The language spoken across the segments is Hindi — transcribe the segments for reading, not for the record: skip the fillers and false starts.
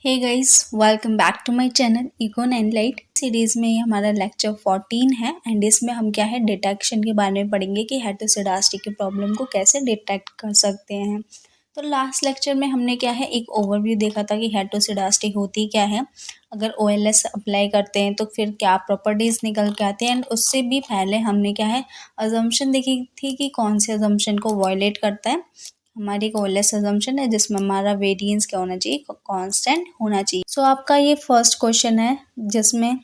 Hey guys, welcome back to my channel econ and light series में। ये हमारा लेक्चर 14 है एंड इसमें हम क्या है डिटेक्शन के बारे में पढ़ेंगे कि हेटरोसिडास्टी की प्रॉब्लम को कैसे डिटेक्ट कर सकते हैं। तो लास्ट लेक्चर में हमने क्या है एक ओवरव्यू देखा था कि हेटरोसिडास्टी होती क्या है, अगर ओएलएस अप्लाई करते हैं तो फिर क्या प्रॉपर्टीज निकल के आती हैं। एंड उससे भी पहले हमने क्या है अजम्पशन देखी थी कि कौन से अजम्पशन को वायलेट करता है। हमारी एक ओएलएस अजम्पशन है जिसमें हमारा वेरिएंस क्या होना चाहिए, कांस्टेंट होना चाहिए। सो आपका ये फर्स्ट क्वेश्चन है जिसमें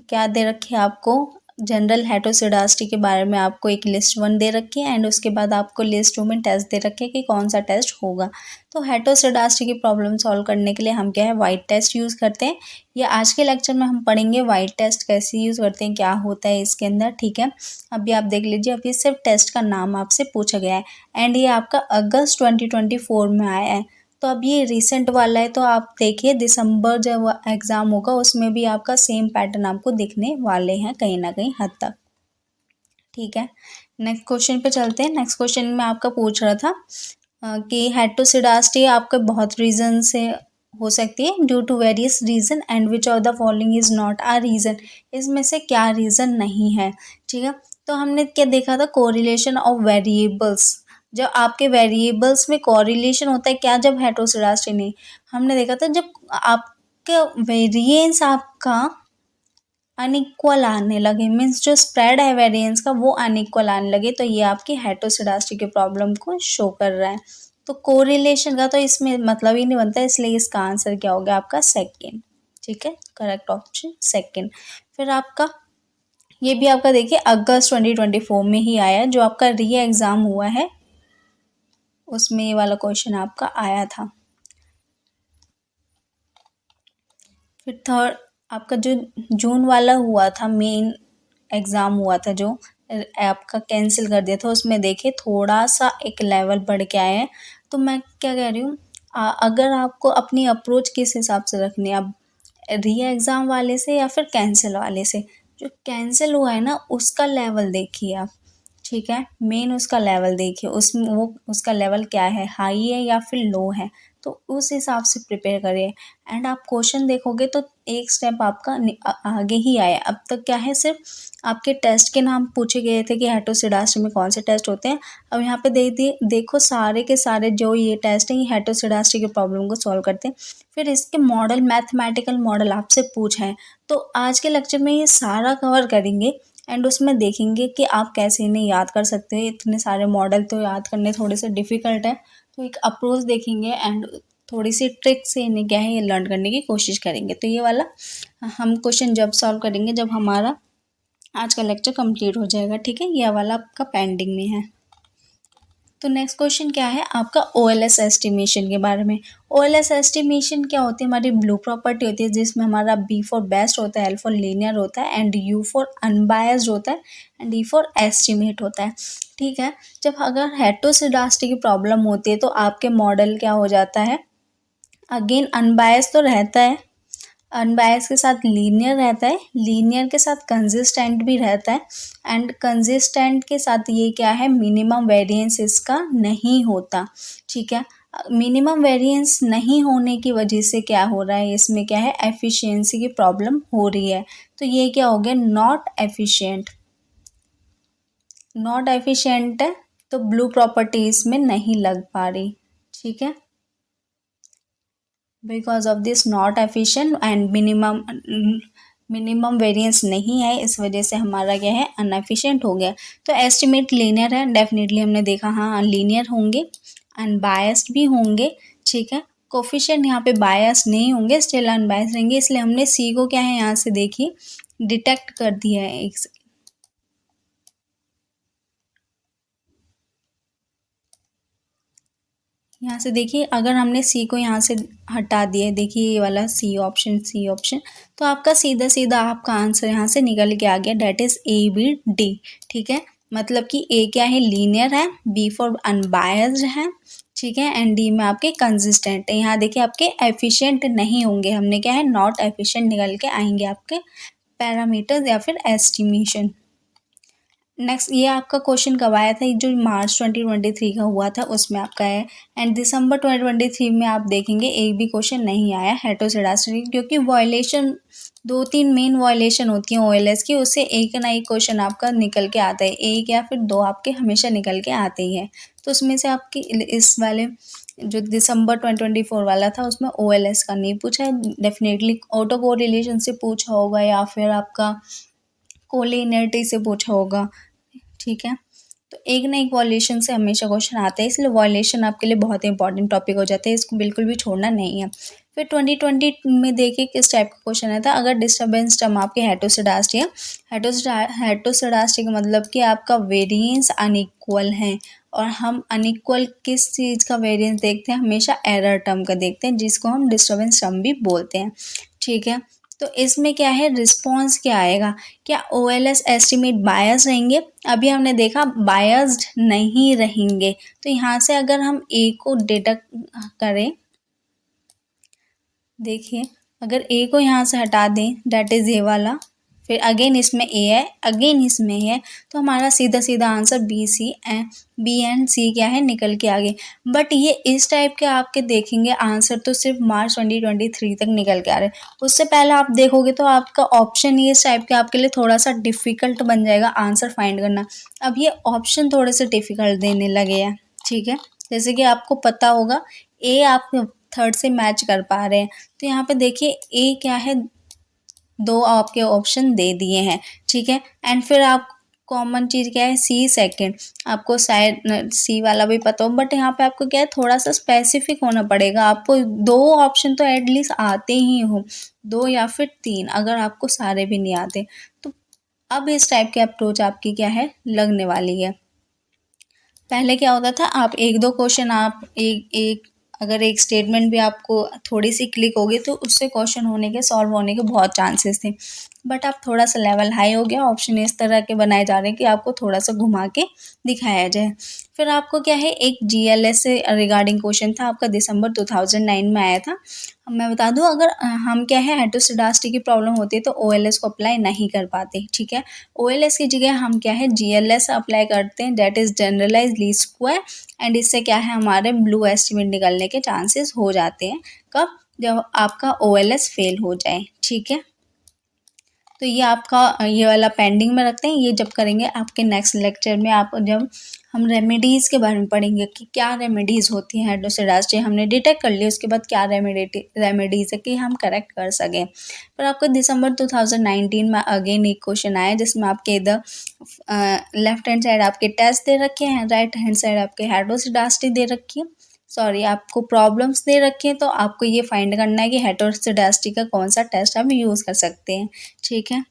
क्या दे रखी है आपको, जनरल हेटरोसिडास्टी के बारे में आपको एक लिस्ट 1 दे रखी है एंड उसके बाद आपको लिस्ट 2 में टेस्ट दे रखे हैं कि कौन सा टेस्ट होगा। तो हेटरोसिडास्टी की प्रॉब्लम सॉल्व करने के लिए हम क्या है वाइट टेस्ट यूज़ करते हैं। या आज के लेक्चर में हम पढ़ेंगे वाइट टेस्ट कैसे यूज़ करते हैं, क्या होता है इसके अंदर, ठीक है। अभी आप देख लीजिए, अभी सिर्फ टेस्ट का नाम आपसे पूछा गया है एंड ये आपका अगस्त 2024 में आया है। तो अब ये रिसेंट वाला है, तो आप देखिए दिसंबर जब एग्ज़ाम होगा उसमें भी आपका सेम पैटर्न आपको दिखने वाले हैं कहीं ना कहीं हद तक, ठीक है। नेक्स्ट क्वेश्चन पे चलते हैं। नेक्स्ट क्वेश्चन में आपका पूछ रहा था कि हेटरोसिडास्टी आपके बहुत रीज़न से हो सकती है, due to various reason and which of the following is not a reason, इसमें से क्या रीज़न नहीं है, ठीक है। तो हमने क्या देखा था, कोरिलेशन ऑफ वेरिएबल्स। जब आपके वेरिएबल्स में कोरिलेशन होता है क्या, जब हेटरोसिडास्टी नहीं, हमने देखा था जब आपका वेरिएंस आपका अनइक्वल आने लगे, मीन्स जो स्प्रेड है वेरिएंस का वो अनइक्वल आने लगे, तो ये आपकी हेटरोसिडास्टी की प्रॉब्लम को शो कर रहा है। तो कोरिलेशन का तो इसमें मतलब ही नहीं बनता, इसलिए इसका आंसर क्या हो गया आपका सेकेंड, ठीक है, करेक्ट ऑप्शन सेकेंड। फिर आपका ये भी आपका देखिए अगस्त 2024 में ही आया, जो आपका री एग्ज़ाम हुआ है उसमें ये वाला क्वेश्चन आपका आया था। फिर थर्ड आपका जो जून वाला हुआ था, मेन एग्ज़ाम हुआ था जो आपका कैंसिल कर दिया था, उसमें देखिए थोड़ा सा एक लेवल बढ़ के आया है। तो मैं क्या कह रही हूँ, अगर आपको अपनी अप्रोच किस हिसाब से रखनी है, अब री एग्ज़ाम वाले से या फिर कैंसिल वाले से। जो कैंसिल हुआ है ना उसका लेवल देखिए आप, ठीक है, मेन उसका लेवल देखिए, उसमें वो उसका लेवल क्या है, हाई है या फिर लो है, तो उस हिसाब से प्रिपेयर करिए। एंड आप क्वेश्चन देखोगे तो एक स्टेप आपका आगे ही आया। अब तक क्या है सिर्फ आपके टेस्ट के नाम पूछे गए थे कि हेटरोसिडास्टी में कौन से टेस्ट होते हैं। अब यहाँ पे देखो सारे के सारे जो ये टेस्ट हैं ये हेटरोसिडास्टी की प्रॉब्लम को सॉल्व करते हैं। फिर इसके मॉडल, मैथमेटिकल मॉडल आपसे पूछे हैं, तो आज के लेक्चर में ये सारा कवर करेंगे एंड उसमें देखेंगे कि आप कैसे इन्हें याद कर सकते हो। इतने सारे मॉडल तो याद करने थोड़े से डिफ़िकल्ट है, तो एक अप्रोच देखेंगे एंड थोड़ी सी ट्रिक से इन्हें क्या है ये लर्न करने की कोशिश करेंगे। तो ये वाला हम क्वेश्चन जब सॉल्व करेंगे जब हमारा आज का लेक्चर कंप्लीट हो जाएगा, ठीक है। ये वाला आपका पेंडिंग में है। तो नेक्स्ट क्वेश्चन क्या है आपका, ओएलएस एस्टिमेशन के बारे में। ओएलएस एस्टिमेशन क्या होती है, हमारी ब्लू प्रॉपर्टी होती है जिसमें हमारा बी फॉर बेस्ट होता है, एल फॉर लीनियर होता है एंड यू फॉर अनबायस्ड होता है एंड ई फॉर एस्टिमेट होता है, ठीक है। जब अगर हेटरोसिडास्टी की प्रॉब्लम होती है तो आपके मॉडल क्या हो जाता है, अगेन अनबायस्ड तो रहता है, अनबायस के साथ लीनियर रहता है, लीनियर के साथ कंसिस्टेंट भी रहता है एंड कंसिस्टेंट के साथ ये क्या है मिनिमम वेरिएंस इसका नहीं होता, ठीक है। मिनिमम वेरिएंस नहीं होने की वजह से क्या हो रहा है, इसमें क्या है एफिशिएंसी की प्रॉब्लम हो रही है। तो ये क्या हो गया, नॉट एफिशिएंट, नॉट एफिशिएंट है तो ब्लू प्रॉपर्टी इसमें नहीं लग पा रही, ठीक है। Because of this not efficient and minimum variance नहीं है, इस वजह से हमारा क्या है अनएफिशिएंट हो गया। तो एस्टिमेट लीनियर है, डेफिनेटली हमने देखा हाँ लीनियर होंगे, अनबायस्ड भी होंगे, ठीक है। कोफिशिएंट यहाँ पे बायस नहीं होंगे, स्टिल अनबायस्ड रहेंगे, इसलिए हमने सी को क्या है यहाँ से देखिए डिटेक्ट कर दिया है एक, यहाँ से देखिए अगर हमने सी को यहाँ से हटा दिया, देखिए ये वाला सी ऑप्शन, सी ऑप्शन, तो आपका सीधा सीधा आपका आंसर यहाँ से निकल के आ गया, that is A B D, ठीक है। मतलब कि ए क्या है लीनियर है, बी फॉर अनबायस्ड है, ठीक है, एंड डी में आपके कंसिस्टेंट है। यहाँ देखिए आपके एफिशिएंट नहीं होंगे, हमने क्या है नॉट एफिशिएंट निकल के आएंगे आपके पैरामीटर्स या फिर एस्टिमेशन। नेक्स्ट ये आपका क्वेश्चन कब आया था, जो मार्च 2023 का हुआ था उसमें आपका है। एंड दिसंबर 2023 में आप देखेंगे एक भी क्वेश्चन नहीं आया हेटेरोसेडास्टिक, क्योंकि वॉयलेशन 2-3 मेन वॉयलेशन होती हैं ओएलएस की, उससे एक ना एक क्वेश्चन आपका निकल के आता है, एक या फिर दो आपके हमेशा निकल के आते ही हैं। तो उसमें से आपकी इस वाले जो दिसंबर 2024 वाला था उसमें ओएलएस का नहीं पूछा है, डेफिनेटली ऑटो कोरिलेशन से पूछा होगा या फिर आपका कोलिनियरिटी से पूछा होगा, ठीक है। तो एक ना एक वॉल्यूशन से हमेशा क्वेश्चन आते हैं, इसलिए वॉल्यूशन आपके लिए बहुत इंपॉर्टेंट टॉपिक हो जाता है, इसको बिल्कुल भी छोड़ना नहीं है। फिर 2020 में देखिए किस टाइप का क्वेश्चन आया था, अगर डिस्टर्बेंस टर्म आपके हेटेरोसेडास्टी है, हेटेरोसेडास्टी का मतलब कि आपका वेरिएंस अनइक्वल है, और हम अनइक्वल किस चीज़ का वेरिएंस देखते हैं, हमेशा एरर टर्म का देखते हैं, जिसको हम डिस्टर्बेंस टर्म भी बोलते हैं, ठीक है। तो इसमें क्या है, रिस्पॉन्स क्या आएगा, क्या ओएलएस एस्टिमेट बायस रहेंगे, अभी हमने देखा बायस्ड नहीं रहेंगे। तो यहाँ से अगर हम ए को डिडक्ट करें, देखिए अगर ए को यहाँ से हटा दें, डेट इज़ ए वाला, फिर अगेन इसमें ए है, अगेन इसमें है, तो हमारा सीधा सीधा आंसर बी एंड सी क्या है, निकल के आगे। बट ये इस टाइप के आपके देखेंगे आंसर तो सिर्फ मार्च 2023 तक निकल के आ रहे हैं, उससे पहले आप देखोगे तो आपका ऑप्शन ये इस टाइप के आपके लिए थोड़ा सा डिफ़िकल्ट बन जाएगा आंसर फाइंड करना। अब ये ऑप्शन थोड़े से डिफ़िकल्ट देने लगे हैं, ठीक है। जैसे कि आपको पता होगा ए आप थर्ड से मैच कर पा रहे हैं, तो यहाँ पे देखिए ए क्या है, दो आपके ऑप्शन दे दिए हैं, ठीक है। एंड फिर आप कॉमन चीज़ क्या है, सी सेकंड, आपको शायद सी वाला भी पता हो, बट यहाँ पे आपको क्या है, थोड़ा सा स्पेसिफिक होना पड़ेगा, आपको दो ऑप्शन तो एटलीस्ट आते ही हो, दो या फिर तीन, अगर आपको सारे भी नहीं आते तो अब इस टाइप की अप्रोच आपकी क्या है, लगने वाली है। पहले क्या होता था, आप एक दो क्वेश्चन आप एक अगर एक स्टेटमेंट भी आपको थोड़ी सी क्लिक होगी तो उससे क्वेश्चन होने के, सॉल्व होने के बहुत चांसेस थे, बट अब थोड़ा सा लेवल हाई हो गया, ऑप्शन इस तरह के बनाए जा रहे हैं कि आपको थोड़ा सा घुमा के दिखाया जाए। फिर आपको क्या है, एक जीएलएस से रिगार्डिंग क्वेश्चन था आपका, दिसंबर 2009 में आया था। अब मैं बता दूं, अगर हम क्या है, हेटेरोसेडास्टी की प्रॉब्लम होती है तो ओएलएस को अप्लाई नहीं कर पाते, ठीक है। ओएलएस की जगह हम क्या है, जीएलएस अप्लाई करते हैं, that is generalize least square, and इससे क्या है, हमारे ब्लू एस्टिमेट निकलने के चांसेस हो जाते हैं, कब, जब आपका ओएलएस फेल हो जाए, ठीक है। तो ये आपका ये वाला पेंडिंग में रखते हैं, ये जब करेंगे आपके नेक्स्ट लेक्चर में, आप जब हम रेमेडीज़ के बारे में पढ़ेंगे कि क्या रेमेडीज़ होती हैं, हेटेरोसेडास्टी हमने डिटेक्ट कर लिया, उसके बाद क्या रेमेडीज़ है कि हम करेक्ट कर सकें। पर आपको दिसंबर 2019 में अगेन एक क्वेश्चन आया, जिसमें आपके इधर लेफ्ट हैंड साइड आपके टेस्ट दे रखे हैं, राइट हैंड साइड आपके हेटेरोसेडास्टी दे रखी है, सॉरी आपको प्रॉब्लम्स दे रखे हैं, तो आपको ये फाइंड करना है कि हेटेरोसेडास्टी का कौन सा टेस्ट आप यूज़ कर सकते हैं, ठीक है।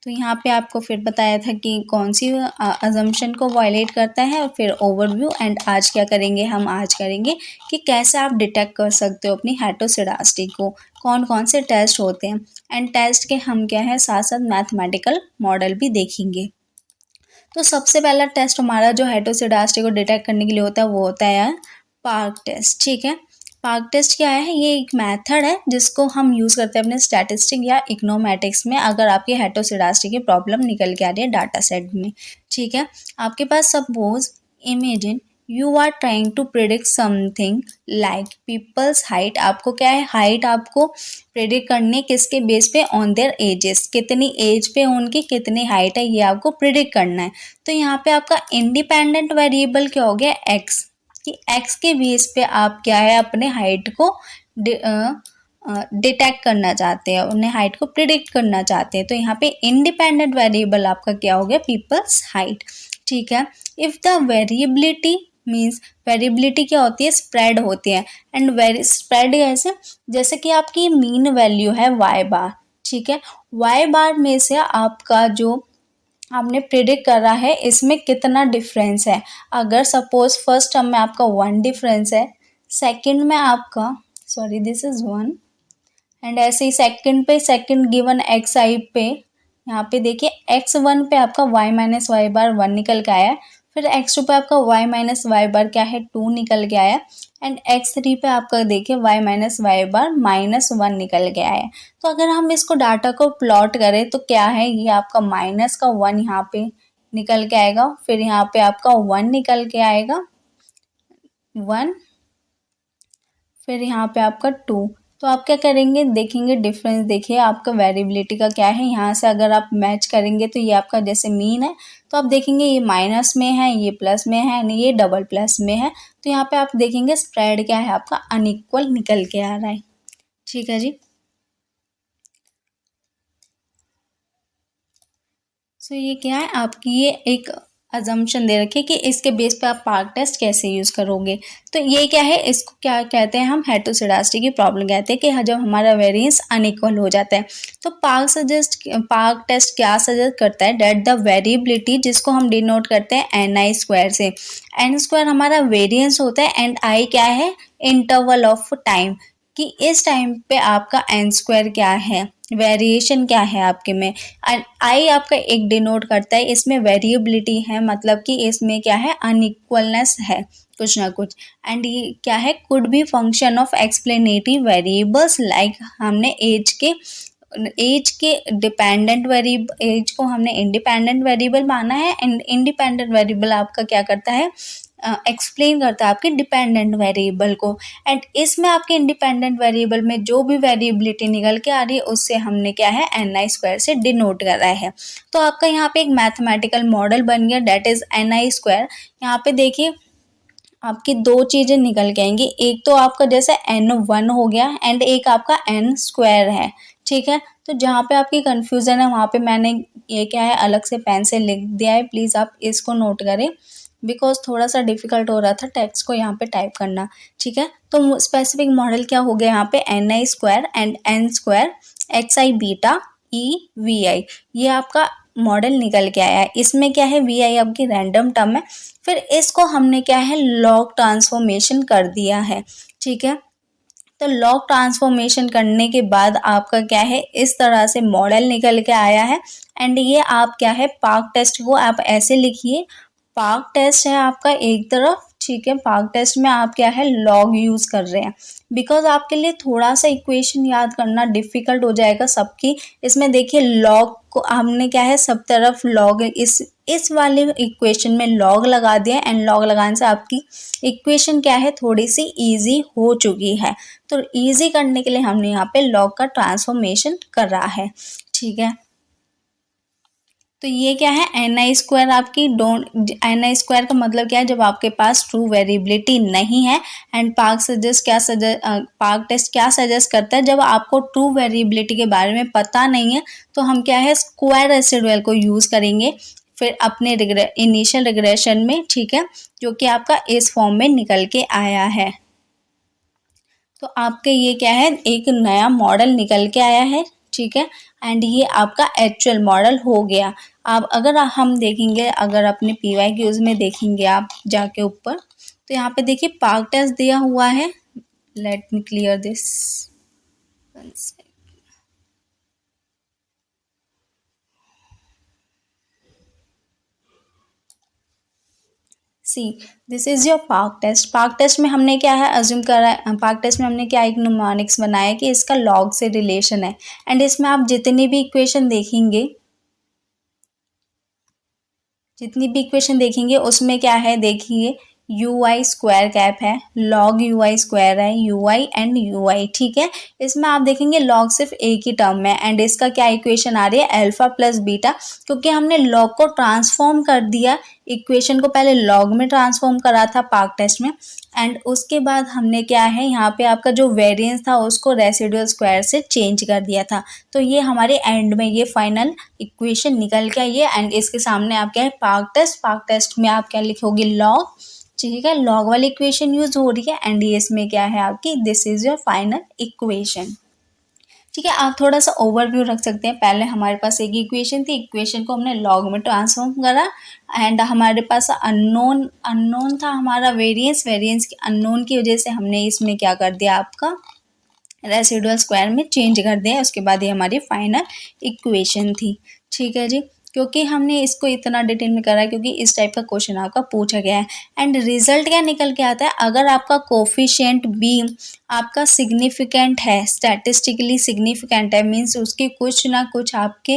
तो यहाँ पे आपको फिर बताया था कि कौन सी अजम्पशन को वायलेट करता है, और फिर ओवरव्यू, एंड आज क्या करेंगे, हम आज करेंगे कि कैसे आप डिटेक्ट कर सकते हो अपनी हेटेरोसेडास्टी को, कौन कौन से टेस्ट होते हैं, एंड टेस्ट के हम क्या है, साथ साथ मैथमेटिकल मॉडल भी देखेंगे। तो सबसे पहला टेस्ट हमारा जो हेटेरोसेडास्टी को डिटेक्ट करने के लिए होता है वो होता है पार्क टेस्ट, ठीक है। पार्क टेस्ट क्या है, ये एक मेथड है जिसको हम यूज़ करते हैं अपने स्टैटिस्टिक या इकोनोमेटिक्स में, अगर आपकी हेटेरोसेडास्टी की प्रॉब्लम निकल के आ रही है डाटा सेट में, ठीक है। आपके पास suppose imagine you are trying to predict something like people's height, आपको क्या है, हाइट आपको प्रिडिक्ट करनी किसके बेस पे, ऑन देयर एजेस, कितनी एज पे उनकी कितनी हाइट है, ये आपको प्रिडिक्ट करना है। तो यहाँ पे आपका इंडिपेंडेंट वेरिएबल क्या हो गया, एक्स, कि एक्स के बेस पे आप क्या है, अपने हाइट को डिटेक्ट करना चाहते हैं, उन्हें हाइट को प्रिडिक्ट करना चाहते हैं, तो यहाँ पे इंडिपेंडेंट वेरिएबल आपका क्या हो गया, पीपल्स हाइट, ठीक है। If the variability means, variability क्या होती है, स्प्रेड होती है, एंड स्प्रेड कैसे, जैसे कि आपकी मीन वैल्यू है वाई बार, ठीक है, वाई बार में से आपका जो आपने प्रिडिक्ट करा है इसमें कितना डिफरेंस है, अगर सपोज फर्स्ट टर्म में आपका 1 डिफरेंस है, सेकंड में आपका, सॉरी दिस इज 1, एंड ऐसे ही सेकंड पे, सेकंड गिवन एक्स आई पे, यहाँ पे देखिए x1 पे आपका y माइनस वाई बार 1 निकल के आया है, फिर x2 पे आपका y माइनस वाई बार क्या है, 2 निकल के आया, एंड x3 पे आपका देखिए y माइनस वाई बार -1 निकल के आया है। तो अगर हम इसको डाटा को प्लॉट करें तो क्या है, ये आपका -1 यहाँ पे निकल के आएगा, फिर यहाँ पे आपका 1 निकल के आएगा 1, फिर यहाँ पे आपका 2। तो आप क्या करेंगे, देखेंगे डिफरेंस, देखिए आपका वेरिएबिलिटी का क्या है। यहाँ से अगर आप मैच करेंगे तो ये आपका जैसे मीन है, तो आप देखेंगे ये माइनस में है, ये प्लस में है, नहीं ये डबल प्लस में है। तो यहाँ पे आप देखेंगे स्प्रेड क्या है आपका अनइक्वल निकल के आ रहा है। ठीक है जी। सो ये क्या है आपकी, ये एक अजम्पशन दे रखी है कि इसके बेस पे आप पार्क टेस्ट कैसे यूज़ करोगे। तो ये क्या है, इसको क्या कहते हैं हम, हेटेरोसिडास्टी की प्रॉब्लम कहते हैं कि जब हमारा वेरिएंस अनइक्वल हो जाता है। तो पार्क टेस्ट क्या सजेस्ट करता है, डेट द वेरिएबिलिटी, जिसको हम डिनोट करते हैं NI स्क्वायर से। एन स्क्वायर हमारा वेरिएंस होता है एंड आई क्या है, इंटरवल ऑफ टाइम, कि इस टाइम पे आपका एन स्क्वायर क्या है, वेरिएशन क्या है आपके में। आई आपका एक डिनोट करता है, इसमें वेरिएबिलिटी है, मतलब कि इसमें क्या है, अनइक्वलनेस है कुछ ना कुछ। एंड ये क्या है, could be function of explanatory variables, like हमने एज के डिपेंडेंट वेरिएबल, एज को हमने इंडिपेंडेंट वेरिएबल माना है, एंड इंडिपेंडेंट वेरिएबल आपका क्या करता है, एक्सप्लेन करता है आपके डिपेंडेंट वेरिएबल को। एंड इसमें आपके इंडिपेंडेंट वेरिएबल में जो भी वेरिएबिलिटी निकल के आ रही है उससे हमने क्या है, NI स्क्वायर से डिनोट करा है। तो आपका यहाँ पे एक मैथमेटिकल मॉडल बन गया, डेट इज NI स्क्वायर। यहाँ पे देखिए आपकी दो चीज़ें निकल के आएंगी, एक तो आपका जैसे N1 हो गया एंड एक आपका N स्क्वायर है। ठीक है, तो जहाँ पे आपकी कन्फ्यूज़न है वहाँ पे मैंने ये क्या है अलग से पेन से लिख दिया है, प्लीज़ आप इसको नोट करें, बिकॉज थोड़ा सा डिफिकल्ट हो रहा था टेक्स्ट को यहाँ पे टाइप करना। ठीक है, तो स्पेसिफिक मॉडल क्या हो गया यहाँ पे, NI square and N square XI beta EVI, ये आपका मॉडल निकल के आया है। इसमें क्या है, VI आपकी रैंडम टर्म है, फिर इसको हमने क्या है लॉग ट्रांसफॉर्मेशन कर दिया है। ठीक है, तो लॉग ट्रांसफॉर्मेशन करने के बाद आपका क्या है, इस तरह से मॉडल निकल के आया है। एंड ये आप क्या है, पार्क टेस्ट को आप ऐसे लिखिए, पार्क टेस्ट है आपका एक तरफ। ठीक है, पार्क टेस्ट में आप क्या है, लॉग यूज कर रहे हैं, बिकॉज आपके लिए थोड़ा सा इक्वेशन याद करना डिफिकल्ट हो जाएगा सबकी। इसमें देखिए लॉग को हमने क्या है, सब तरफ लॉग, इस वाले इक्वेशन में लॉग लगा दिया एंड लॉग लगाने से आपकी इक्वेशन क्या है, थोड़ी सी इजी हो चुकी है। तो इजी करने के लिए हमने यहाँ पे लॉग का ट्रांसफॉर्मेशन कर रहा है। ठीक है, तो ये क्या है, NI स्क्वायर आपकी NI स्क्वायर का मतलब क्या है, जब आपके पास ट्रू वेरिएबिलिटी नहीं है। एंड पार्क टेस्ट क्या सजेस्ट करता है, जब आपको ट्रू वेरिएबिलिटी के बारे में पता नहीं है तो हम क्या है, स्क्वायर रेसिडुअल को यूज करेंगे फिर अपने इनिशियल रिग्रेशन में। ठीक है, जो कि आपका इस फॉर्म में निकल के आया है। तो आपके ये क्या है, एक नया मॉडल निकल के आया है। ठीक है, एंड ये आपका एक्चुअल मॉडल हो गया। अब अगर हम देखेंगे, अगर अपने PYQs में देखेंगे आप जाके ऊपर, तो यहाँ पे देखिए पार्क टेस्ट दिया हुआ है। Let me clear this, see this is your park test. Park test में हमने क्या है अज्यूम करा है, पार्क टेस्ट में हमने क्या एक न्यूमेरिक्स बनाया कि इसका लॉग से रिलेशन है। एंड इसमें आप जितनी भी इक्वेशन देखेंगे उसमें क्या है, देखिए UI स्क्वायर कैप है, लॉग UI स्क्वायर है, UI एंड UI। ठीक है, इसमें आप देखेंगे लॉग सिर्फ एक ही टर्म में, एंड इसका क्या इक्वेशन आ रही है, अल्फा प्लस बीटा, क्योंकि हमने लॉग को ट्रांसफॉर्म कर दिया, इक्वेशन को पहले लॉग में ट्रांसफॉर्म करा था पार्क टेस्ट में। एंड उसके बाद हमने क्या है, यहाँ पे आपका जो वेरिएंस था उसको रेसिडुअल स्क्वायर से चेंज कर दिया था। तो ये हमारे एंड में ये फाइनल इक्वेशन निकल के आई है। एंड इसके सामने आप क्या है, पार्क टेस्ट में आप क्या लिखोगे, लॉग। ठीक है, लॉग वाली इक्वेशन यूज हो रही है एंड ये इसमें क्या है आपकी, this is your final equation. ठीक है, आप थोड़ा सा ओवरव्यू रख सकते हैं। पहले हमारे पास एक इक्वेशन थी, इक्वेशन को हमने लॉग में ट्रांसफॉर्म करा एंड हमारे पास अननोन था हमारा वेरिएंस की अननोन की वजह से हमने इसमें क्या कर दिया, आपका रेसिडुअल स्क्वायर में चेंज कर दिया। उसके बाद ये हमारी फाइनल इक्वेशन थी। ठीक है जी, क्योंकि हमने इसको इतना डिटेल में करा है क्योंकि इस टाइप का क्वेश्चन आपका पूछा गया है। एंड रिजल्ट क्या निकल के आता है, अगर आपका कोफिशिएंट बी आपका सिग्निफिकेंट है, स्टैटिस्टिकली सिग्निफिकेंट है, मीन्स उसकी कुछ ना कुछ आपके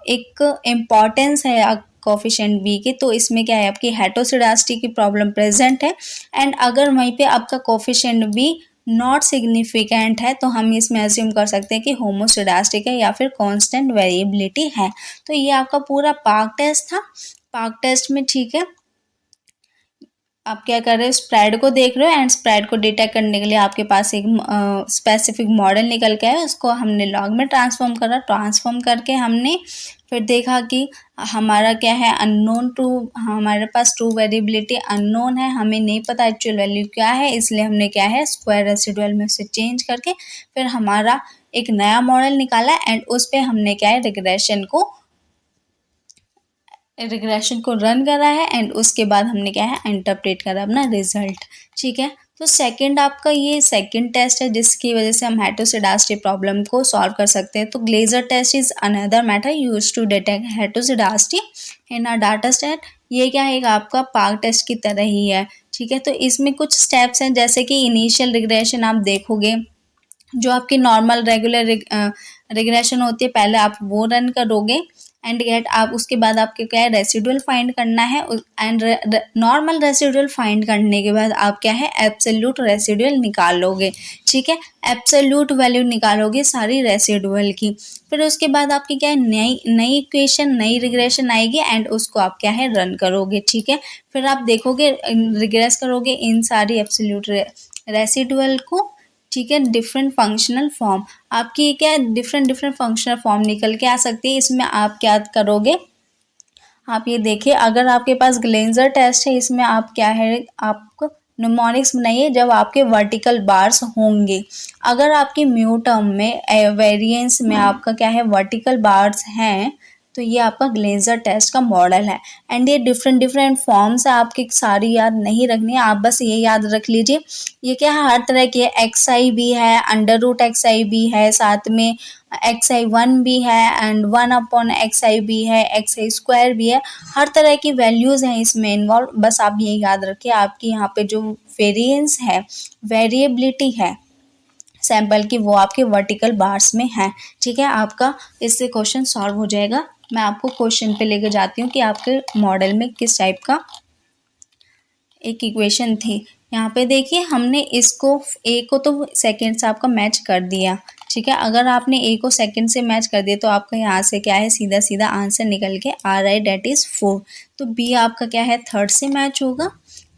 एक इम्पॉर्टेंस है कोफिशिएंट बी की, तो इसमें क्या है आपकी हेटेरोसिडासिटी की प्रॉब्लम प्रेजेंट है। एंड अगर वहीं पे आपका कोफिशिएंट बी नॉट सिग्निफिकेंट है तो हम इसमें अज्यूम कर सकते हैं कि होमोसिडास्टिक है या फिर कांस्टेंट वेरिएबिलिटी है। तो ये आपका पूरा पार्क टेस्ट था। पार्क टेस्ट में ठीक है, आप क्या कर रहे हो, स्प्रेड को देख रहे हो एंड स्प्रेड को डिटेक्ट करने के लिए आपके पास एक स्पेसिफिक मॉडल निकल के आया, उसको हमने लॉग में ट्रांसफॉर्म करा। ट्रांसफॉर्म करके हमने फिर देखा कि हमारा क्या है, अननोन टू, हमारे पास ट्रू वेरिएबिलिटी अननोन है, हमें नहीं पता एक्चुअल वैल्यू क्या है, इसलिए हमने क्या है स्क्वायर रेसिडुअल में से चेंज करके फिर हमारा एक नया मॉडल निकाला एंड उस पर हमने क्या है रिग्रेशन को रन करा है एंड उसके बाद हमने क्या है इंटरप्रेट करा अपना रिजल्ट। ठीक है, तो सेकंड आपका ये सेकंड टेस्ट है जिसकी वजह से हम हेटेरोसिडास्टी प्रॉब्लम को सॉल्व कर सकते हैं। तो Glejser test is another method used to detect heteroscedasticity in a data set. ये क्या है, आपका पार्क टेस्ट की तरह ही है। ठीक है, तो इसमें कुछ स्टेप्स हैं, जैसे कि इनिशियल रिग्रेशन आप देखोगे, जो आपकी नॉर्मल रेगुलर रिग्रेशन होती है पहले आप वो रन करोगे एंड गेट आप उसके बाद आपके क्या है रेसिडुअल फाइंड करना है एंड नॉर्मल रेसिडुअल फाइंड करने के बाद आप क्या है एब्सोल्यूट रेसिडुअल निकालोगे। ठीक है, एब्सोल्यूट वैल्यू निकालोगे सारी रेसिडुअल की। फिर उसके बाद आपकी क्या है नई इक्वेशन, नई रिग्रेशन आएगी एंड उसको आप क्या है रन करोगे। ठीक है, फिर आप देखोगे रिग्रेस करोगे इन सारी एब्सोल्यूट रेसिडुअल को। ठीक है, डिफरेंट फंक्शनल फॉर्म आपकी क्या डिफरेंट फंक्शनल फॉर्म निकल के आ सकती है। इसमें आप क्या करोगे, आप ये देखिए, अगर आपके पास ग्लेंजर टेस्ट है, इसमें आप क्या है आपको न्यूमोनिक्स बनाइए जब आपके वर्टिकल बार्स होंगे। अगर आपकी म्यू टर्म में वेरिएंस में आपका क्या है वर्टिकल बार्स हैं, तो ये आपका ग्लेंजर टेस्ट का मॉडल है एंड ये डिफरेंट फॉर्म्स है, आपकी सारी याद नहीं रखनी है, आप बस ये याद रख लीजिए। ये क्या है हर तरह की है, एक्स आई भी है, अंडर रूट एक्स आई भी है, साथ में एक्स आई वन भी है एंड वन अपॉन एक्स आई भी है, एक्स आई स्क्वायर भी है, हर तरह की वैल्यूज़ हैं इसमें इन्वॉल्व। बस आप ये याद रखिए आपकी यहाँ पे जो वेरिएंस है, वेरिएबिलिटी है सैंपल की, वो आपके वर्टिकल बार्स में है। ठीक है, आपका इससे क्वेश्चन सॉल्व हो जाएगा। मैं आपको क्वेश्चन पे लेकर जाती हूँ कि आपके मॉडल में किस टाइप का एक इक्वेशन थी। यहाँ पे देखिए हमने इसको ए को तो सेकंड से आपका मैच कर दिया। ठीक है, अगर आपने ए को सेकंड से मैच कर दिया तो आपका यहाँ से क्या है सीधा आंसर निकल के आ रहा है, डेट इज़ 4। तो बी आपका क्या है थर्ड से मैच होगा।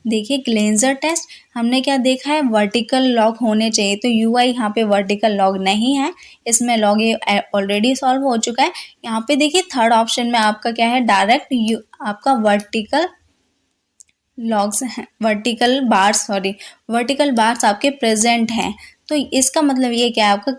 देखिए ग्लेंजर टेस्ट हमने क्या देखा है, वर्टिकल लॉग होने चाहिए, तो यू आई यहाँ पे वर्टिकल लॉग नहीं है, इसमें लॉग ये ऑलरेडी सॉल्व हो चुका है। यहाँ पे देखिए थर्ड ऑप्शन में आपका क्या है डायरेक्ट आपका वर्टिकल लॉग्स हैं, वर्टिकल बार्स आपके प्रेजेंट हैं। तो इसका मतलब ये क्या है, आपका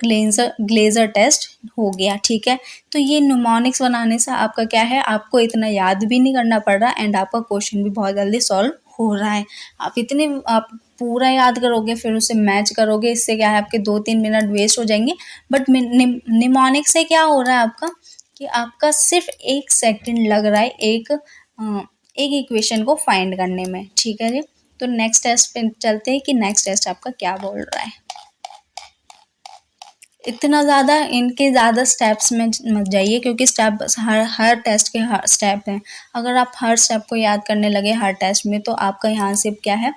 ग्लेजर टेस्ट हो गया। ठीक है, तो ये न्यूमोनिक्स बनाने से आपका क्या है, आपको इतना याद भी नहीं करना पड़ रहा एंड आपका क्वेश्चन भी बहुत जल्दी सॉल्व हो रहा है। आप पूरा याद करोगे फिर उसे मैच करोगे, इससे क्या है आपके 2-3 मिनट वेस्ट हो जाएंगे। बट निमोनिक्स से क्या हो रहा है आपका कि आपका सिर्फ 1 सेकंड लग रहा है एक इक्वेशन को फाइंड करने में। ठीक है जी, तो नेक्स्ट टेस्ट पे चलते हैं कि नेक्स्ट टेस्ट आपका क्या बोल रहा है। इतना ज़्यादा इनके ज़्यादा स्टेप्स में मत जाइए क्योंकि स्टेप हर टेस्ट के हर स्टेप हैं। अगर आप हर स्टेप को याद करने लगे हर टेस्ट में तो आपका यहाँ से क्या है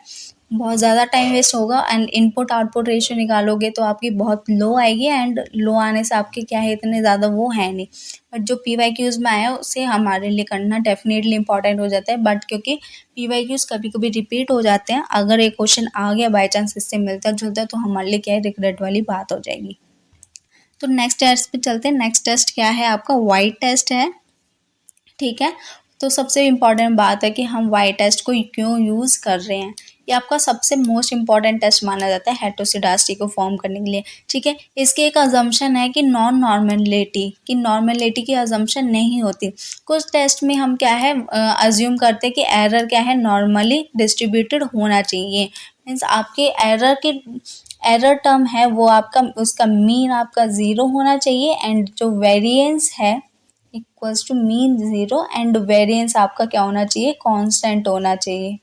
बहुत ज़्यादा टाइम वेस्ट होगा एंड इनपुट आउटपुट रेशियो निकालोगे तो आपकी बहुत लो आएगी एंड लो आने से आपके क्या है इतने ज़्यादा वो है नहीं। बट जो PYQs में आया उसे हमारे लिए करना डेफिनेटली इंपॉर्टेंट हो जाता है, बट क्योंकि PYQs कभी कभी रिपीट हो जाते हैं, अगर एक क्वेश्चन आ गया बाई चांस इससे मिलता जुलता तो हमारे लिए क्या है रिग्रेट वाली बात हो जाएगी। तो नेक्स्ट टेस्ट पे चलते हैं। नेक्स्ट टेस्ट क्या है आपका वाई टेस्ट है। ठीक है, तो सबसे इम्पॉर्टेंट बात है कि हम वाई टेस्ट को क्यों यूज़ कर रहे हैं। ये आपका सबसे मोस्ट इम्पॉर्टेंट टेस्ट माना जाता है हेटेरोसिडास्टी को फॉर्म करने के लिए। ठीक है, इसके एक अजम्पशन है कि नॉर्मलिटी की अजम्पशन नहीं होती। कुछ टेस्ट में हम क्या है अज्यूम करते हैं कि एरर क्या है नॉर्मली डिस्ट्रीब्यूटेड होना चाहिए। मीन्स आपके एरर टर्म है वो आपका उसका मीन आपका 0 होना चाहिए एंड जो वेरिएंस है equals to mean 0 and variance आपका क्या होना चाहिए कांस्टेंट होना चाहिए।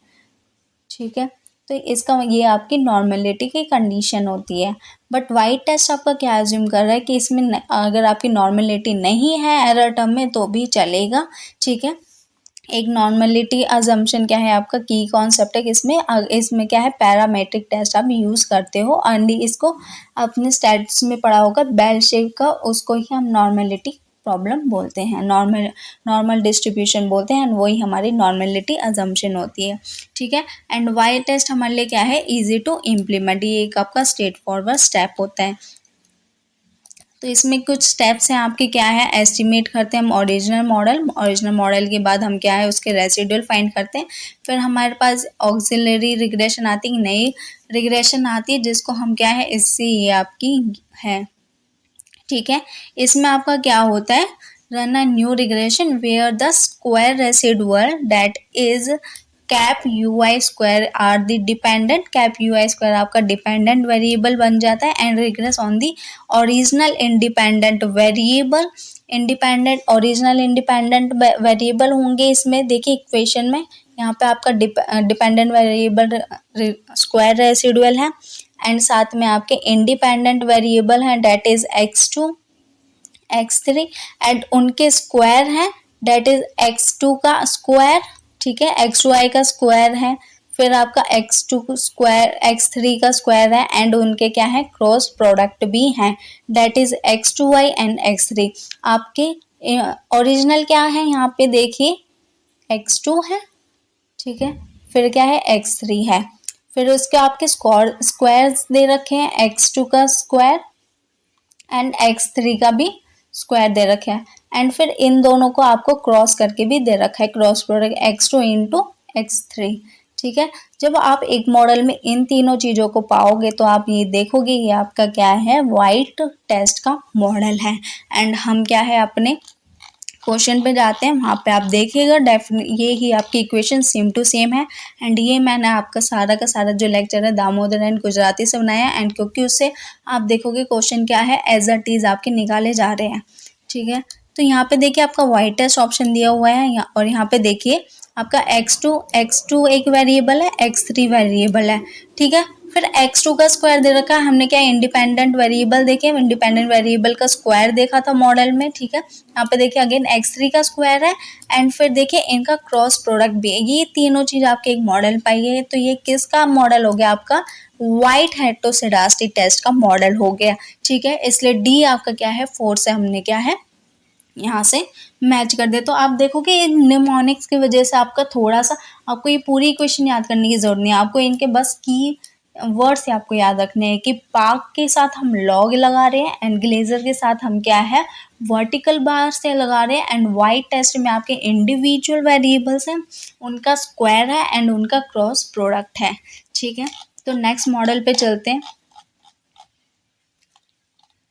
ठीक है, तो इसका ये आपकी नॉर्मलिटी की कंडीशन होती है। बट वाई टेस्ट आपका क्या अज्यूम कर रहा है कि इसमें अगर आपकी नॉर्मलिटी नहीं है एरर टर्म में तो भी चलेगा। ठीक है, एक नॉर्मलिटी अजम्पशन क्या है आपका की कॉन्सेप्ट है कि इसमें क्या है पैरामेट्रिक टेस्ट आप यूज़ करते हो एंड इसको अपने स्टैट्स में पढ़ा होगा बेल शेप का, उसको ही हम नॉर्मलिटी प्रॉब्लम बोलते हैं, नॉर्मल डिस्ट्रीब्यूशन बोलते हैं एंड वही हमारी नॉर्मलिटी अजम्पशन होती है। ठीक है, एंड वाई टेस्ट हमारे लिए क्या है, इजी टू इम्प्लीमेंट, ये एक आपका स्ट्रेट फॉरवर्ड स्टेप होता है। तो इसमें कुछ स्टेप्स हैं आपके, क्या है, एस्टिमेट करते हैं हम ओरिजिनल मॉडल के बाद हम क्या है उसके रेसिडुअल फाइंड करते हैं। फिर हमारे पास ऑक्सिलरी रिग्रेशन आती है, नई रिग्रेशन आती है जिसको हम क्या है, इससे ये आपकी है। ठीक है, इसमें आपका क्या होता है, run a new regression where the square residual that is cap u i square are the dependent, cap u i square आपका डिपेंडेंट वेरिएबल बन जाता है and regress on the original independent variable. Original independent variable होंगे इसमें, देखिए इक्वेशन में यहाँ पे आपका डिपेंडेंट वेरिएबल स्क्वायर रेसिडुअल है एंड साथ में आपके इंडिपेंडेंट वेरिएबल हैं that is x2 x3 and उनके स्क्वायर हैं डेट इज x2 का स्क्वायर। ठीक है, x2i का स्क्वायर है, फिर आपका x2 स्क्वायर x3 का स्क्वायर है एंड उनके क्या है, क्रॉस प्रोडक्ट भी हैं that is x2i and x3। आपके ओरिजिनल क्या है यहाँ पे देखिए x2 है, ठीक है, फिर क्या है x3 है, फिर उसके आपके स्क्वायर्स दे रखे हैं, x2 का स्क्वायर एंड x3 का भी स्क्वायर दे रखे हैं एंड फिर इन दोनों को आपको क्रॉस करके भी दे रखा है, cross product x2 into x3। ठीक है, जब आप एक मॉडल में इन तीनों चीज़ों को पाओगे तो आप ये देखोगे ये आपका क्या है, वाइट टेस्ट का मॉडल है। एंड हम क्या है अपने क्वेश्चन पे जाते हैं, वहाँ पे आप देखिएगा ये ही आपकी इक्वेशन सेम टू सेम है एंड ये मैंने आपका सारा का सारा जो लेक्चर है दामोदर एंड गुजराती से बनाया एंड क्योंकि उससे आप देखोगे क्वेश्चन क्या है एज अ टीज आपके निकाले जा रहे हैं। ठीक है, तो यहाँ पे देखिए आपका वाइट टेस्ट ऑप्शन दिया हुआ है और यहाँ पे देखिए आपका x2 एक वेरिएबल है, x3 वेरिएबल है। ठीक है, फिर x2 का स्क्वायर दे रखा है, हमने क्या इंडिपेंडेंट वेरिएबल देखे, इंडिपेंडेंट वेरिएबल का स्क्वायर देखा था मॉडल में। ठीक है, यहाँ पे देखिए अगेन x3 का स्क्वायर है एंड फिर देखिए इनका क्रॉस प्रोडक्ट भी है, ये तीनों चीज आपके एक मॉडल पाई है। तो ये किसका मॉडल हो गया, आपका वाइट हेटेरोसिडास्टी टेस्ट का मॉडल हो गया। ठीक है, इसलिए डी आपका क्या है, 4 से हमने क्या है यहाँ से मैच कर दे। तो आप देखोगे निमोनिक्स की वजह से आपका थोड़ा सा, आपको ये पूरी इक्वेशन याद करने की जरूरत नहीं है, आपको इनके बस की वर्ड्स आपको याद रखने हैं कि पार्क के साथ हम लॉग लगा रहे हैं एंड ग्लेजर के साथ हम क्या है वर्टिकल बार से लगा रहे हैं एंड वाइट टेस्ट में आपके इंडिविजुअल वेरिएबल्स हैं, उनका स्क्वायर है एंड उनका क्रॉस प्रोडक्ट है। ठीक है, तो नेक्स्ट मॉडल पे चलते हैं।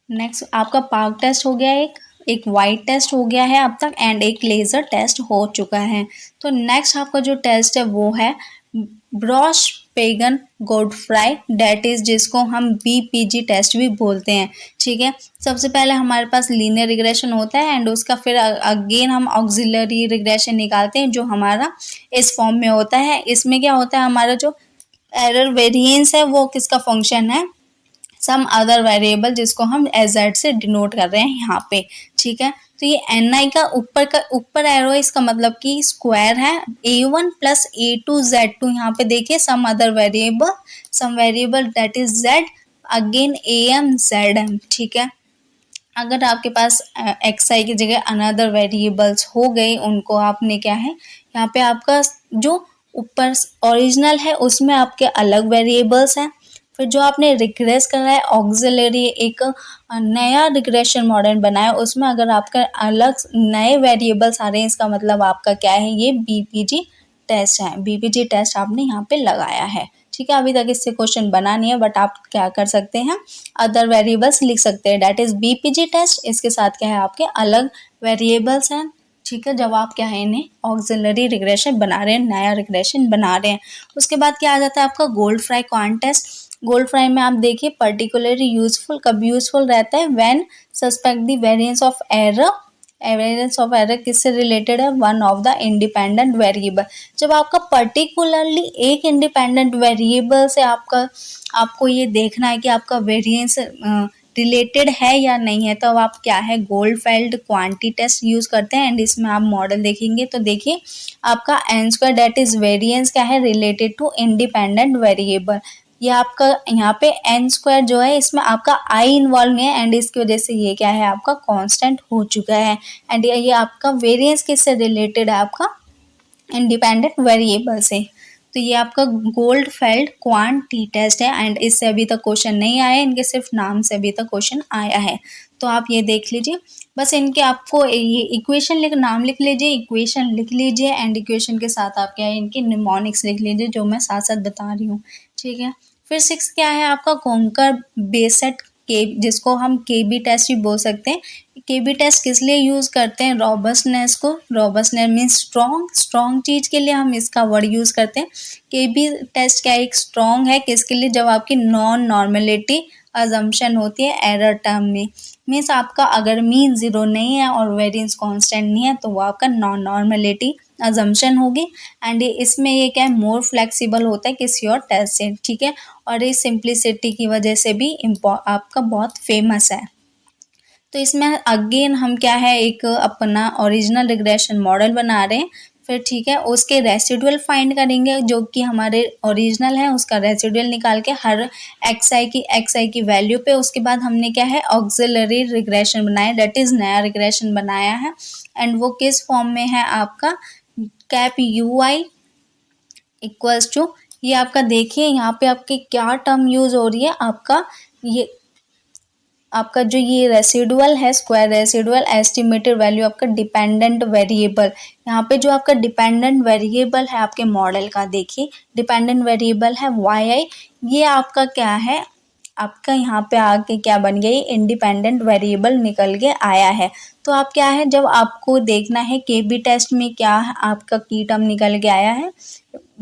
नेक्स्ट आपका पार्क टेस्ट हो गया, एक वाइट टेस्ट हो गया है अब तक एंड एक लेज़र टेस्ट हो चुका है। तो नेक्स्ट आपका जो टेस्ट है वो है ब्रॉश पेगन गोडफ्राई डेट इज, जिसको हम BPG टेस्ट भी बोलते हैं। ठीक है, सबसे पहले हमारे पास लीनियर रिग्रेशन होता है एंड उसका फिर अगेन हम ऑक्सिलरी रिग्रेशन निकालते हैं जो हमारा इस फॉर्म में होता है। इसमें क्या होता है, हमारा जो एरर वेरिएंस है वो किसका फंक्शन है, सम अदर वेरिएबल जिसको हम एजेड से डिनोट कर रहे हैं यहाँ पे। ठीक है, तो ये ni का ऊपर एरो है, इसका मतलब कि स्क्वायर है a1 प्लस a2 z2। यहाँ पे देखिए some other variable, some variable that is z, again am zm। ठीक है, अगर आपके पास xi की जगह अनदर वेरिएबल्स हो गए, उनको आपने क्या है यहाँ पे आपका जो ऊपर ओरिजिनल है उसमें आपके अलग वेरिएबल्स हैं, फिर जो आपने रिग्रेस करा है ऑक्सिलरी एक नया रिग्रेशन मॉडल बनाया उसमें अगर आपका अलग नए वेरिएबल्स आ रहे हैं, इसका मतलब आपका क्या है, ये BPG टेस्ट है, BPG टेस्ट आपने यहाँ पे लगाया है। ठीक है, अभी तक इससे क्वेश्चन बना नहीं है बट आप क्या कर सकते हैं, अदर वेरिएबल्स लिख सकते हैं डेट इज BPG टेस्ट, इसके साथ क्या है आपके अलग वेरिएबल्स हैं। ठीक है, जब आप क्या है इन्हें ऑक्सिलरी रिग्रेशन बना रहे हैं, नया रिग्रेशन बना रहे हैं। उसके बाद क्या आ जाता है आपका गोल्डफ्राई क्वांट टेस्ट। गोल्डफ्राई में आप देखिए पर्टिकुलरली यूजफुल कब यूजफुल रहता है, when suspect the variance of error. Variance of error किससे रिलेटेड है, one of the independent variable. जब आपका पर्टिकुलरली एक इंडिपेंडेंट वेरिएबल से आपको ये देखना है कि आपका वेरिएंस रिलेटेड है या नहीं है, तो अब आप क्या है गोल्डफेल्ड क्वांटिटी टेस्ट यूज़ करते हैं एंड इसमें आप मॉडल देखेंगे तो देखिए आपका n square that is variance क्या है रिलेटेड टू इंडिपेंडेंट वेरिएबल। ये आपका यहाँ पे एन स्क्वायर जो है इसमें आपका आई इन्वॉल्व नहीं है एंड इसकी वजह से ये क्या है आपका कांस्टेंट हो चुका है एंड ये आपका वेरिएंस किससे रिलेटेड है आपका इंडिपेंडेंट वेरिएबल से। तो ये आपका गोल्डफेल्ड क्वांट टी टेस्ट है एंड इससे अभी तक क्वेश्चन नहीं आया, इनके सिर्फ नाम से अभी तक क्वेश्चन आया है। तो आप ये देख लीजिए, बस इनके आपको ये इक्वेशन नाम लिख लीजिए, इक्वेशन लिख लीजिए एंड इक्वेशन के साथ आप क्या है इनकी निमोनिक्स लिख लीजिए जो मैं साथ साथ बता रही हूँ, ठीक है। फिर 6 क्या है आपका कोंकर बेसेट के, जिसको हम केबी टेस्ट भी बोल सकते हैं। केबी टेस्ट किस लिए यूज़ करते हैं, रॉबस्टनेस को, रॉबस्टनेस मीन्स स्ट्रॉन्ग चीज़ के लिए हम इसका वर्ड यूज़ करते हैं। केबी टेस्ट क्या एक स्ट्रॉन्ग है किसके लिए, जब आपकी नॉन नॉर्मेलिटी अजम्पशन होती है एरर टर्म में, मीन्स आपका अगर मीन ज़ीरो नहीं है और वेरिएंस कांस्टेंट नहीं है तो वो आपका नॉन नॉर्मेलिटी अजम्पशन होगी एंड इसमें ये क्या है मोर फ्लेक्सिबल होता है किसी और टेस्ट से, ठीक है। और इस सिंप्लिसिटी की वजह से भी आपका बहुत फेमस है। तो इसमें अगेन हम क्या है एक अपना ओरिजिनल रिग्रेशन मॉडल बना रहे हैं, फिर ठीक है उसके रेसिडुअल फाइंड करेंगे जो कि हमारे ओरिजिनल है, उसका रेसिडुअल निकाल के हर एक्स आई की वैल्यू पे, उसके बाद हमने क्या है ऑक्सिलरी रिग्रेशन बनाया, डेट इज़ नया रिग्रेशन बनाया है एंड वो किस फॉर्म में है आपका cap u i equals to, ये आपका देखिए यहाँ पे आपकी क्या टर्म यूज हो रही है, आपका ये आपका जो ये रेसिडुअल है स्क्वायर रेसिडुअल एस्टिमेटेड वैल्यू आपका डिपेंडेंट वेरिएबल, यहाँ पे जो आपका डिपेंडेंट वेरिएबल है आपके मॉडल का, देखिए डिपेंडेंट वेरिएबल है वाई आई, ये आपका क्या है आपका यहाँ पे आके क्या बन गया, ये इंडिपेंडेंट वेरिएबल निकल के आया है। तो आप क्या है जब आपको देखना है केबी टेस्ट में क्या है आपका की टर्म निकल के आया है,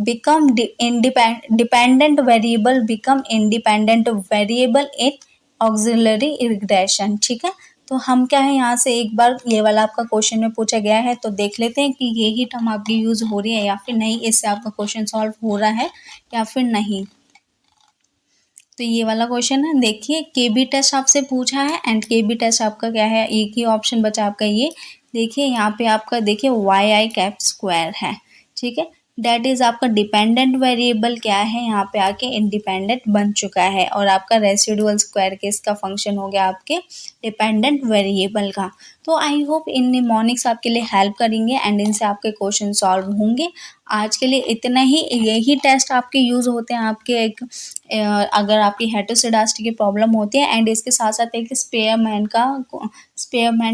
become dependent variable become independent variable in auxiliary regression, ठीक है। तो हम क्या है यहाँ से एक बार ये वाला आपका क्वेश्चन में पूछा गया है तो देख लेते हैं कि ये ही टर्म आपकी यूज हो रही है या फिर नहीं, इससे आपका क्वेश्चन सॉल्व हो रहा है या फिर नहीं। तो ये वाला क्वेश्चन है, देखिए केबी टेस्ट आपसे पूछा है एंड केबी टेस्ट आपका क्या है एक ही ऑप्शन बचा आपका ये, देखिए यहाँ पे आपका देखिए वाई आई कैप स्क्वायर है, ठीक है। डेट इज आपका डिपेंडेंट वेरिएबल क्या है यहाँ पे आके इंडिपेंडेंट बन चुका है और आपका रेसिडुअल स्क्वायर के इसका फंक्शन हो गया आपके डिपेंडेंट वेरिएबल का। तो आई होप इन निमोनिक्स आपके लिए हेल्प करेंगे एंड इनसे आपके क्वेश्चन सॉल्व होंगे। आज के लिए इतना ही, यही टेस्ट आपके यूज़ होते हैं आपके एक अगर आपकी हेटेरोसिडास्टी की प्रॉब्लम होती है एंड इसके साथ साथ एक स्पेयरमैन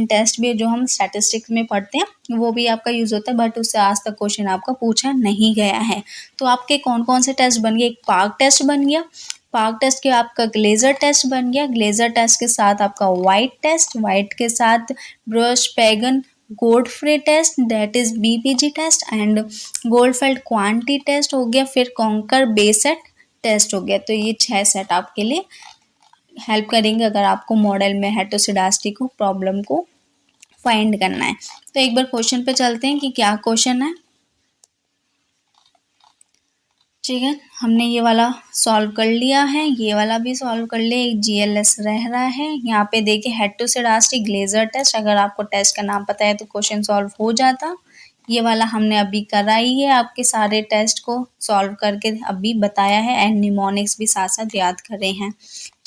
टेस्ट भी जो हम स्टैटिस्टिक्स में पढ़ते हैं वो भी आपका यूज़ होता है, बट उससे आज तक क्वेश्चन आपका पूछा नहीं गया है। तो आपके कौन कौन से टेस्ट बन गए, एक पार्क टेस्ट बन गया, पार्क टेस्ट के आपका ग्लेजर टेस्ट बन गया, ग्लेजर टेस्ट के साथ आपका वाइट टेस्ट, वाइट के साथ Breusch Pagan Godfrey test that is BPG test and Goldfeld Quandt test हो गया, फिर कॉन्कर बेसेट टेस्ट हो गया। तो ये 6 सेट आपके लिए हेल्प करेंगे अगर आपको मॉडल में हेटेरोसिडास्टी को प्रॉब्लम को फाइंड करना है। तो एक बार क्वेश्चन पे चलते हैं कि क्या क्वेश्चन है, ठीक है। हमने ये वाला सॉल्व कर लिया है, ये वाला भी सॉल्व कर लिया, एक जीएलएस रह रहा है। यहाँ पे देखिए हेटेरोसिडास्टी ग्लेजर टेस्ट, अगर आपको टेस्ट का नाम पता है तो क्वेश्चन सॉल्व हो जाता। ये वाला हमने अभी कराई है, आपके सारे टेस्ट को सॉल्व करके अभी बताया है एंड निमोनिक्स भी साथ साथ याद करे हैं,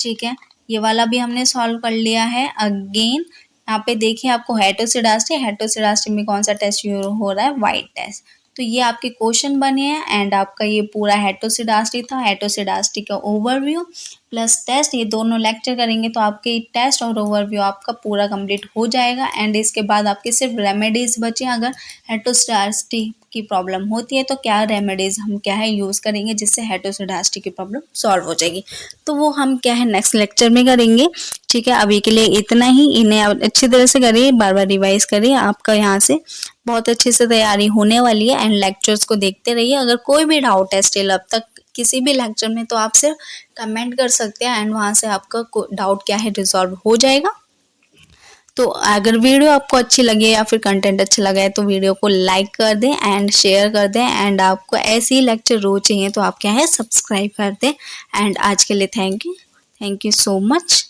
ठीक है। ये वाला भी हमने सॉल्व कर लिया है। अगेन यहाँ पे देखिए आपको हेटेरोसिडास्टी में कौन सा टेस्ट हो रहा है, वाइट टेस्ट। तो ये आपके क्वेश्चन बने हैं एंड आपका ये पूरा हेटेरोसिडास्टी था, हेटेरोसिडास्टी का ओवरव्यू प्लस टेस्ट, ये दोनों लेक्चर करेंगे तो आपके टेस्ट और ओवरव्यू आपका पूरा कंप्लीट हो जाएगा एंड इसके बाद आपके सिर्फ रेमेडीज़ बचे, अगर हेटेरोसिडास्टी की प्रॉब्लम होती है तो क्या रेमेडीज़ हम क्या है यूज़ करेंगे जिससे हेटेरोसिडास्टी की प्रॉब्लम सॉल्व हो जाएगी, तो वो हम क्या है नेक्स्ट लेक्चर में करेंगे, ठीक है। अभी के लिए इतना ही, इन्हें अच्छी तरह से करिए, बार बार रिवाइज करिए, आपका यहाँ से बहुत अच्छे से तैयारी होने वाली है एंड लेक्चर्स को देखते रहिए। अगर कोई भी डाउट है स्टिल अब तक किसी भी लेक्चर में तो आप सिर्फ कमेंट कर सकते हैं एंड वहाँ से आपका डाउट क्या है रिजॉल्व हो जाएगा। तो अगर वीडियो आपको अच्छी लगे या फिर कंटेंट अच्छा लगा है तो वीडियो को लाइक कर दें एंड शेयर कर दें एंड आपको ऐसे ही लेक्चर रोज चाहिए तो आप क्या है सब्सक्राइब कर दें एंड आज के लिए थैंक यू सो मच।